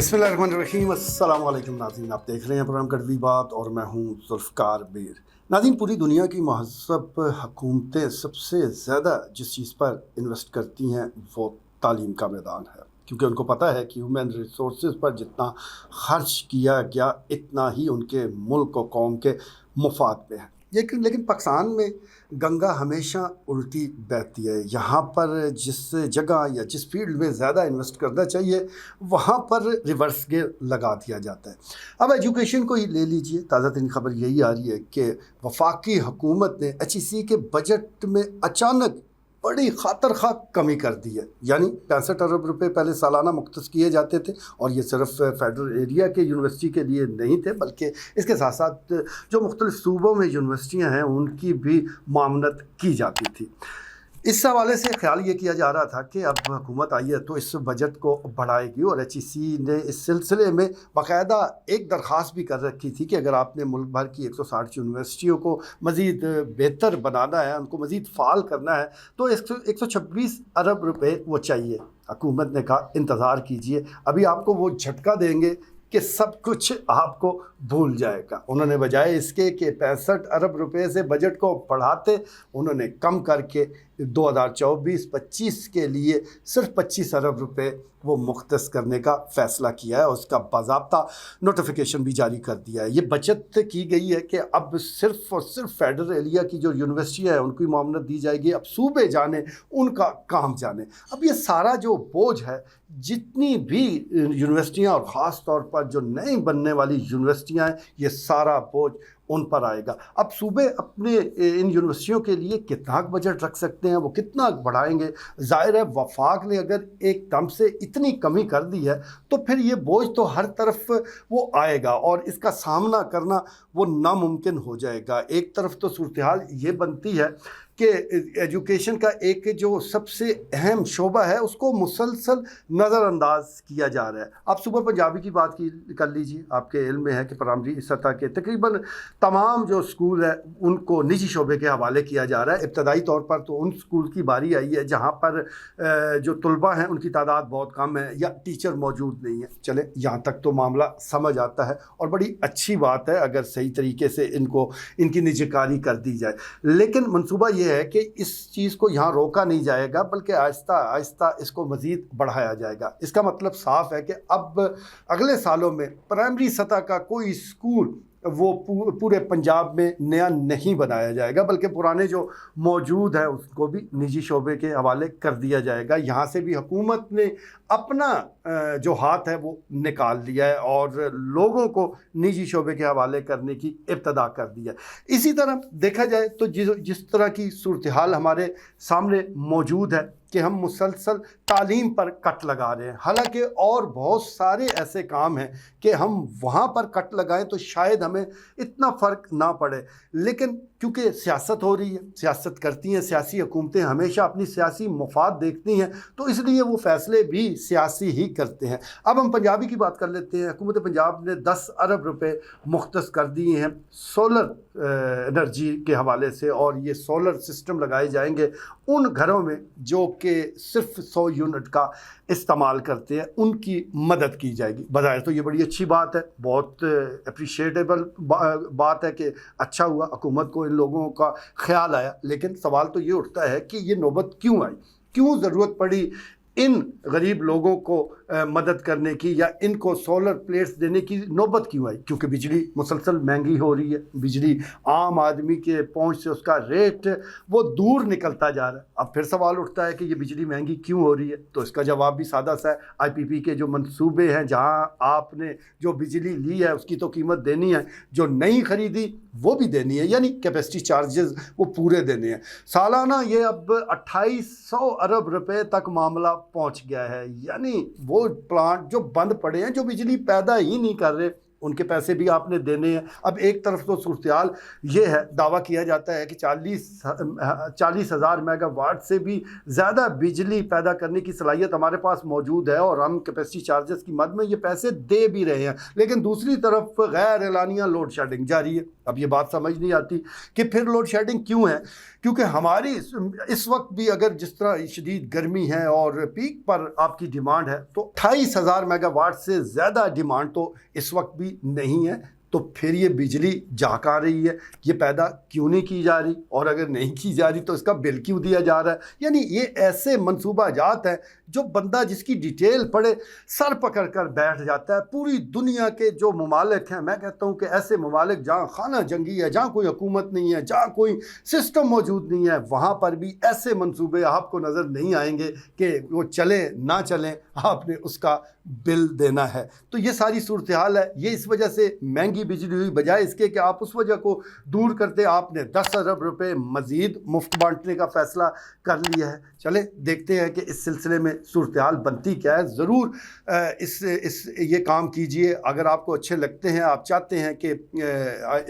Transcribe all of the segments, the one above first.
बिस्मिल्लाहिर्रहमानिर्रहीम। अस्सलाम वालेकुम नाज़रीन, आप देख रहे हैं प्रोग्राम कड़वी बात और मैं हूं ज़ुल्फ़िकार बेर। नाज़रीन, पूरी दुनिया की महज़ब हुकूमतें सबसे ज़्यादा जिस चीज़ पर इन्वेस्ट करती हैं वो तालीम का मैदान है, क्योंकि उनको पता है कि ह्यूमन रिसोर्स पर जितना खर्च किया गया इतना ही उनके मुल्क और कौम के मुफाद में है। लेकिन पाकिस्तान में गंगा हमेशा उल्टी बहती है। यहाँ पर जिस जगह या जिस फील्ड में ज़्यादा इन्वेस्ट करना चाहिए वहाँ पर रिवर्स गेयर लगा दिया जाता है। अब एजुकेशन को ही ले लीजिए, ताज़ा तरीन खबर यही आ रही है कि वफाकी हुकूमत ने HEC के बजट में अचानक बड़ी खातर खा कमी कर दी है। यानी 65 अरब रुपए पहले सालाना मुख्तस किए जाते थे, और ये सिर्फ फेडरल एरिया के यूनिवर्सिटी के लिए नहीं थे, बल्कि इसके साथ साथ जो मुख्तलिफ सूबों में यूनिवर्सिटियाँ हैं उनकी भी मामनत की जाती थी। इस हवाले से ख्याल ये किया जा रहा था कि अब हुकूमत आई है तो इस बजट को बढ़ाएगी, और HEC ने इस सिलसिले में बाकायदा एक दरख्वास्त भी कर रखी थी कि अगर आपने मुल्क भर की 160 यूनिवर्सिटियों को मज़ीद बेहतर बनाना है, उनको मज़ीद फ़ाल करना है, तो 126 अरब रुपए वो चाहिए। हुकूमत ने कहा इंतज़ार कीजिए, अभी आपको वो झटका देंगे कि सब कुछ आपको भूल जाएगा। उन्होंने बजाय इसके कि 65 अरब रुपए से बजट को बढ़ाते, उन्होंने कम करके 2024-25 के लिए सिर्फ 25 अरब रुपए वो मुख्तस करने का फ़ैसला किया है। उसका बाज़ाब्ता नोटिफिकेशन भी जारी कर दिया है। ये बचत की गई है कि अब सिर्फ़ और सिर्फ फेडरल एरिया की जो यूनिवर्सिटियाँ हैं उनकी मामनत दी जाएगी। अब सूबे जाने, उनका काम जाने। अब ये सारा जो बोझ है, जितनी भी यूनिवर्सिटियाँ और ख़ास तौर पर जो नई बनने वाली यूनिवर्सिटियाँ हैं, ये सारा बोझ उन पर आएगा। अब सूबे अपने इन यूनिवर्सिटियों के लिए कितना बजट रख सकते हैं, वो कितना बढ़ाएंगे। ज़ाहिर है वफाक ने अगर एकदम से इतनी कमी कर दी है तो फिर ये बोझ तो हर तरफ वो आएगा और इसका सामना करना वो नामुमकिन हो जाएगा। एक तरफ तो सूरत हाल ये बनती है कि एजुकेशन का एक जो सबसे अहम शोबा है उसको मुसलसल नज़रअंदाज किया जा रहा है। आप सुबह पंजाबी की बात कर लीजिए, आपके इल्म में है कि प्राइमरी सतह के तकरीबन तमाम जो स्कूल है उनको निजी शोबे के हवाले किया जा रहा है। इब्तदाई तौर पर तो उन स्कूल की बारी आई है जहाँ पर जो तलबा हैं उनकी तादाद बहुत कम है या टीचर मौजूद नहीं है। चले, यहाँ तक तो मामला समझ आता है और बड़ी अच्छी बात है अगर सही तरीके से इनकी निजीकारी कर दी जाए। लेकिन मनसूबा ये है कि इस चीज़ को यहाँ रोका नहीं जाएगा, बल्कि आहिस्ता आहिस्ता इसको मज़ीद बढ़ाया जाएगा। इसका मतलब साफ़ है कि अब अगले सालों में प्राइमरी सतह का कोई स्कूल वो पूरे पंजाब में नया नहीं बनाया जाएगा, बल्कि पुराने जो मौजूद है उसको भी निजी शोबे के हवाले कर दिया जाएगा। यहाँ से भी हुकूमत ने अपना जो हाथ है वो निकाल लिया है और लोगों को निजी शोबे के हवाले करने की इब्तदा कर दिया है। इसी तरह देखा जाए तो जिस तरह की सूरत हाल हमारे सामने मौजूद है कि हम मुसलसल तालीम पर कट लगा रहे हैं, हालांकि और बहुत सारे ऐसे काम हैं कि हम वहाँ पर कट लगाएं तो शायद हमें इतना फ़र्क ना पड़े। लेकिन क्योंकि सियासत हो रही है, सियासत करती हैं सियासी हुकूमतें, हमेशा अपनी सियासी मफाद देखती हैं, तो इसलिए वो फ़ैसले भी सियासी ही करते हैं। अब हम पंजाबी की बात कर लेते हैं। हुकूमत पंजाब ने 10 अरब रुपए मुख्तस कर दिए हैं सोलर एनर्जी के हवाले से, और ये सोलर सिस्टम लगाए जाएंगे उन घरों में जो कि सिर्फ 100 यूनिट का इस्तेमाल करते हैं, उनकी मदद की जाएगी। बज़ाहिर तो ये बड़ी अच्छी बात है, बहुत अप्रिशिएटेबल बात है कि अच्छा हुआ हुकूमत को इन लोगों का ख्याल आया। लेकिन सवाल तो ये उठता है कि ये नौबत क्यों आई, क्यों ज़रूरत पड़ी इन गरीब लोगों को मदद करने की, या इनको सोलर प्लेट्स देने की नौबत क्यों आई? क्योंकि बिजली मुसलसल महंगी हो रही है, बिजली आम आदमी के पहुंच से उसका रेट वो दूर निकलता जा रहा है। अब फिर सवाल उठता है कि ये बिजली महंगी क्यों हो रही है, तो इसका जवाब भी सादा सा है। IPP के जो मंसूबे हैं, जहां आपने जो बिजली ली है उसकी तो कीमत देनी है, जो नहीं खरीदी वो भी देनी है, यानी कैपेसिटी चार्जेस वो पूरे देने हैं। सालाना ये अब 2800 अरब रुपए तक मामला पहुंच गया है। यानी वो प्लांट जो बंद पड़े हैं, जो बिजली पैदा ही नहीं कर रहे, उनके पैसे भी आपने देने हैं। अब एक तरफ तो सूरत-ए-हाल ये है, दावा किया जाता है कि 40,000 मेगावाट से भी ज़्यादा बिजली पैदा करने की सलाहियत हमारे पास मौजूद है और हम कैपेसिटी चार्जेस की मद में ये पैसे दे भी रहे हैं, लेकिन दूसरी तरफ गैर एलानिया लोड शेडिंग जारी है। अब ये बात समझ नहीं आती कि फिर लोड शेडिंग क्यों है, क्योंकि हमारी इस वक्त भी अगर जिस तरह शदीद गर्मी है और पीक पर आपकी डिमांड है, तो 28,000 मेगावाट से ज़्यादा डिमांड तो इस वक्त भी नहीं है। तो फिर ये बिजली जा कहाँ रही है, ये पैदा क्यों नहीं की जा रही, और अगर नहीं की जा रही तो इसका बिल क्यों दिया जा रहा है। यानी ये ऐसे मनसूबा जात हैं जो बंदा जिसकी डिटेल पढ़े सर पकड़ कर बैठ जाता है। पूरी दुनिया के जो ममालिक हैं, मैं कहता हूँ कि ऐसे ममालिक जहाँ खाना जंगी है, जहाँ कोई हुकूमत नहीं है, जहाँ कोई सिस्टम मौजूद नहीं है, वहाँ पर भी ऐसे मनसूबे आपको नज़र नहीं आएंगे कि वो चले ना चलें, आपने उसका बिल देना है। तो ये सारी सूरत हाल है। ये इस वजह से महंगी बिजली हुई, बजाय इसके कि आप उस वजह को दूर करते आपने 10 अरब रुपए मज़ीद मुफ्त बांटने का फ़ैसला कर लिया है। चले देखते हैं कि इस सिलसिले में सूरत हाल बनती क्या है। ज़रूर ये काम कीजिए, अगर आपको अच्छे लगते हैं, आप चाहते हैं कि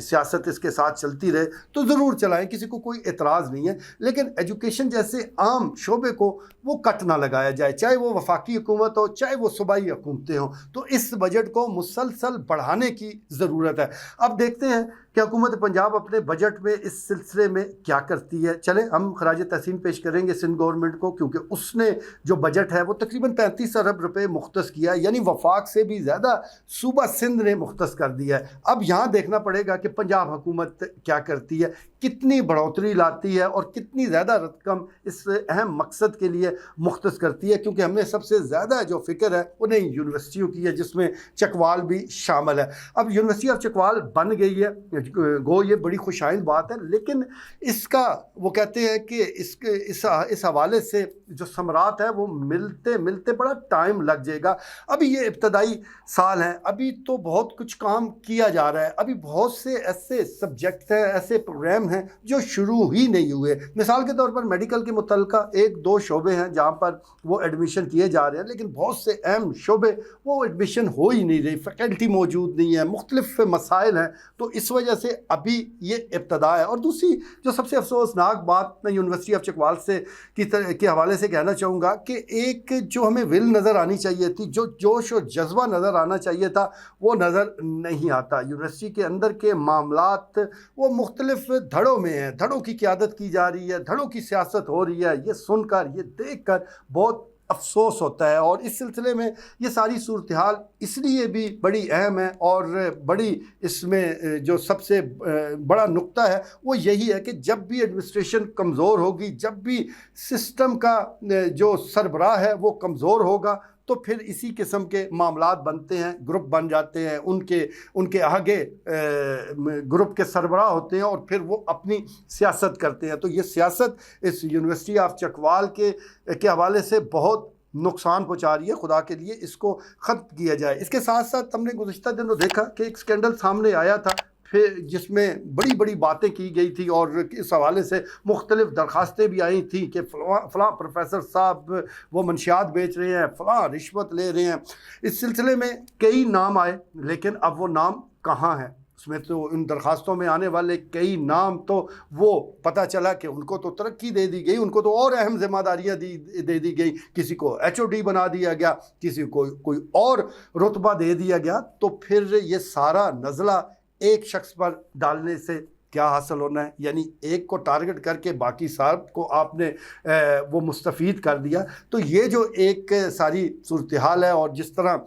सियासत इसके साथ चलती रहे तो ज़रूर चलाएं, किसी को कोई एतराज़ नहीं है। लेकिन एजुकेशन जैसे आम शोबे को वो कट ना लगाया जाए, चाहे वो वफाकी हुकूमत हो, चाहे वो सूबाई हुकूमतें हों। तो इस बजट को मुसलसल बढ़ाने की ज़रूरत है। अब देखते हैं कि हुकूमत पंजाब अपने बजट में इस सिलसिले में क्या करती है। चले हम खराज तहसीन पेश करेंगे सिंध गवर्नमेंट को, क्योंकि उसने जो बजट है वो तकरीबन 35 अरब रुपए मुख्तस किया है, यानी वफाक से भी ज़्यादा सूबा सिंध ने मुख्तस कर दिया है। अब यहाँ देखना पड़ेगा कि पंजाब हुकूमत क्या करती है, कितनी बढ़ोतरी लाती है और कितनी ज़्यादा रकम इस अहम मकसद के लिए मुख्तस करती है, क्योंकि हमने सबसे ज़्यादा जो फ़िक्र है वो नई यूनिवर्सिटियों की है, जिसमें चकवाल भी शामिल है। अब यूनिवर्सिटी ऑफ चकवाल बन गई है, गो ये बड़ी खुशाइंद बात है, लेकिन इसका वो कहते हैं कि इस हवाले से जो समरात है वो मिलते मिलते बड़ा टाइम लग जाएगा। अभी ये इब्तदाई साल हैं, अभी तो बहुत कुछ काम किया जा रहा है, अभी बहुत से ऐसे सब्जेक्ट हैं, ऐसे प्रोग्राम हैं जो शुरू ही नहीं हुए। मिसाल के तौर पर मेडिकल के मुतल्लिका 1-2 शोबे हैं जहाँ पर वो एडमिशन किए जा रहे हैं, लेकिन बहुत से अहम शोबे वो एडमिशन हो ही नहीं रही, फैकल्टी मौजूद नहीं है, मुख्तलिफ मसाइल हैं। तो इस वजह से अभी ये इब्तदा है। और दूसरी जो सबसे अफसोसनाक बात मैं यूनिवर्सिटी ऑफ चकवाल से के हवाले से कहना चाहूँगा कि एक जो हमें विल नज़र आनी चाहिए थी, जो जोश और जज्बा नज़र आना चाहिए था, वो नज़र नहीं आता। यूनिवर्सिटी के अंदर के मामलात वो मुख्तलिफ धड़ों में हैं, धड़ों की क़यादत की जा रही है, धड़ों की सियासत हो रही है। ये सुनकर, ये देख कर बहुत अफसोस होता है। और इस सिलसिले में ये सारी सूरत हाल इसलिए भी बड़ी अहम है और बड़ी इसमें जो सबसे बड़ा नुक्ता है वो यही है कि जब भी एडमिनिस्ट्रेशन कमज़ोर होगी, जब भी सिस्टम का जो सरबराह है वो कमज़ोर होगा, तो फिर इसी किस्म के मामलात बनते हैं, ग्रुप बन जाते हैं, उनके आगे ग्रुप के सरबराह होते हैं और फिर वो अपनी सियासत करते हैं। तो ये सियासत इस यूनिवर्सिटी ऑफ चकवाल के हवाले से बहुत नुकसान पहुंचा रही है। खुदा के लिए इसको ख़त्म किया जाए। इसके साथ साथ हमने गुज़िश्ता दिनों देखा कि एक स्कैंडल सामने आया था, फिर जिसमें बड़ी बड़ी बातें की गई थी और इस हवाले से मुख्तलिफ दरख्वास्तें भी आई थी कि फ़लाँ प्रोफेसर साहब वो मंशियात बेच रहे हैं, फ़लाँ रिश्वत ले रहे हैं। इस सिलसिले में कई नाम आए, लेकिन अब वो नाम कहाँ हैं? उसमें तो उन दरख्वास्तों में आने वाले कई नाम तो वो पता चला कि उनको तो तरक्की दे दी गई, उनको तो और अहम जिम्मेदारियाँ दे दी गई, किसी को HOD बना दिया गया, किसी को कोई और रुतबा दे दिया गया। तो फिर ये सारा नज़ला एक शख्स पर डालने से क्या हासिल होना है? यानी एक को टारगेट करके बाकी साहब को आपने वो मुस्तफ़ीद कर दिया। तो ये जो एक सारी सूरत हाल है और जिस तरह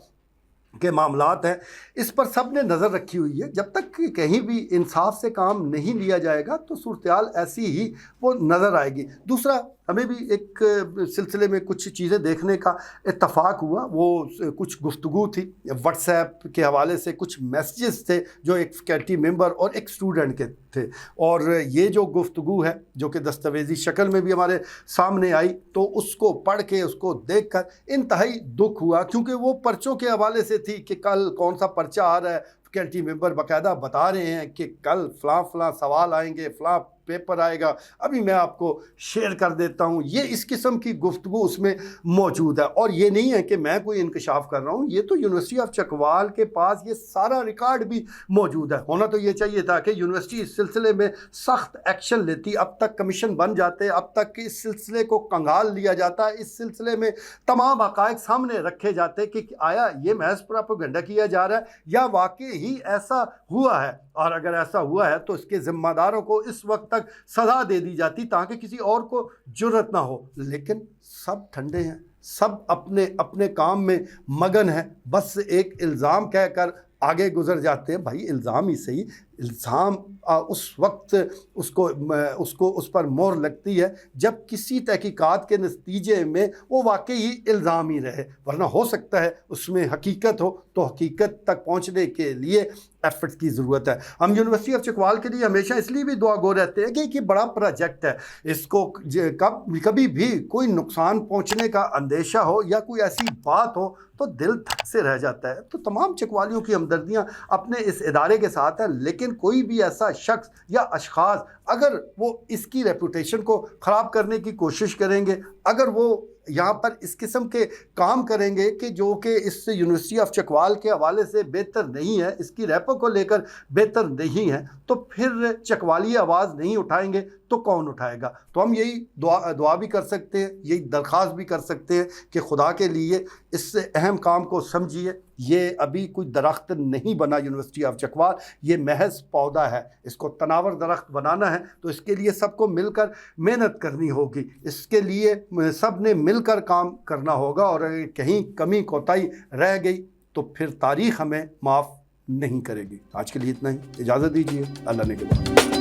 के मामलात हैं, इस पर सब ने नज़र रखी हुई है। जब तक कहीं भी इंसाफ से काम नहीं लिया जाएगा तो सूरत हाल ऐसी ही वो नज़र आएगी। दूसरा, हमें भी एक सिलसिले में कुछ चीज़ें देखने का इत्तफाक हुआ, वो कुछ गुफ्तगू थी व्हाट्सएप के हवाले से, कुछ मैसेजेस थे जो एक फैकल्टी मेंबर और एक स्टूडेंट के थे। और ये जो गुफ्तगू है जो कि दस्तावेज़ी शक्ल में भी हमारे सामने आई, तो उसको पढ़ के, उसको देख कर इंतहाई दुख हुआ, क्योंकि वो पर्चों के हवाले से थी कि कल कौन सा पर्चा आ रहा है। फैकल्टी मेंबर बाकायदा बता रहे हैं कि कल फ़लाँ सवाल आएंगे, फ़लाँ पेपर आएगा, अभी मैं आपको शेयर कर देता हूँ। ये इस किस्म की गुफ्तगू उसमें मौजूद है। और ये नहीं है कि मैं कोई इंकशाफ कर रहा हूँ, ये तो यूनिवर्सिटी ऑफ चकवाल के पास ये सारा रिकॉर्ड भी मौजूद है। होना तो ये चाहिए था कि यूनिवर्सिटी इस सिलसिले में सख्त एक्शन लेती, अब तक कमीशन बन जाते, अब तक इस सिलसिले को कंगाल लिया जाता, इस सिलसिले में तमाम हक़ाइक़ सामने रखे जाते कि आया ये महज प्रोपेगेंडा किया जा रहा है या वाकई ही ऐसा हुआ है। और अगर ऐसा हुआ है तो इसके जिम्मेदारों को इस वक्त तक सज़ा दे दी जाती ताकि किसी और को जुर्रत ना हो। लेकिन सब ठंडे हैं, सब अपने अपने काम में मगन हैं, बस एक इल्ज़ाम कहकर आगे गुजर जाते हैं। भाई इल्ज़ाम ही सही, इल्ज़ाम उस वक्त उसको उस पर मोहर लगती है जब किसी तहकीकात के नतीजे में वो वाकई ही इल्ज़ाम ही रहे, वरना हो सकता है उसमें हकीकत हो, तो हकीकत तक पहुंचने के लिए एफर्ट्स की ज़रूरत है। हम यूनिवर्सिटी ऑफ चकवाल के लिए हमेशा इसलिए भी दुआ गो रहते हैं कि बड़ा प्रोजेक्ट है, इसको कभी भी कोई नुकसान पहुंचने का अंदेशा हो या कोई ऐसी बात हो तो दिल धक से रह जाता है। तो तमाम चकवालियों की हमदर्दियाँ अपने इस इदारे के साथ हैं, लेकिन कोई भी ऐसा शख्स या अशखास अगर वो इसकी रेपुटेशन को ख़राब करने की कोशिश करेंगे, अगर वो यहाँ पर इस किस्म के काम करेंगे कि जो कि इस यूनिवर्सिटी ऑफ चकवाल के हवाले से बेहतर नहीं है, इसकी रेपो को लेकर बेहतर नहीं है, तो फिर चकवाली आवाज़ नहीं उठाएंगे तो कौन उठाएगा। तो हम यही दुआ भी कर सकते हैं, यही दरख्वास्त भी कर सकते हैं कि खुदा के लिए इस अहम काम को समझिए। ये अभी कोई दरख्त नहीं बना यूनिवर्सिटी ऑफ चकवाल, ये महज पौधा है। इसको तनावर दरख्त बनाना है तो इसके लिए सबको मिलकर मेहनत करनी होगी, इसके लिए सब ने मिलकर काम करना होगा। और अगर कहीं कमी कोताही रह गई तो फिर तारीख़ हमें माफ़ नहीं करेगी। आज के लिए इतना ही, इजाज़त दीजिए, अल्लाह ने के बाद।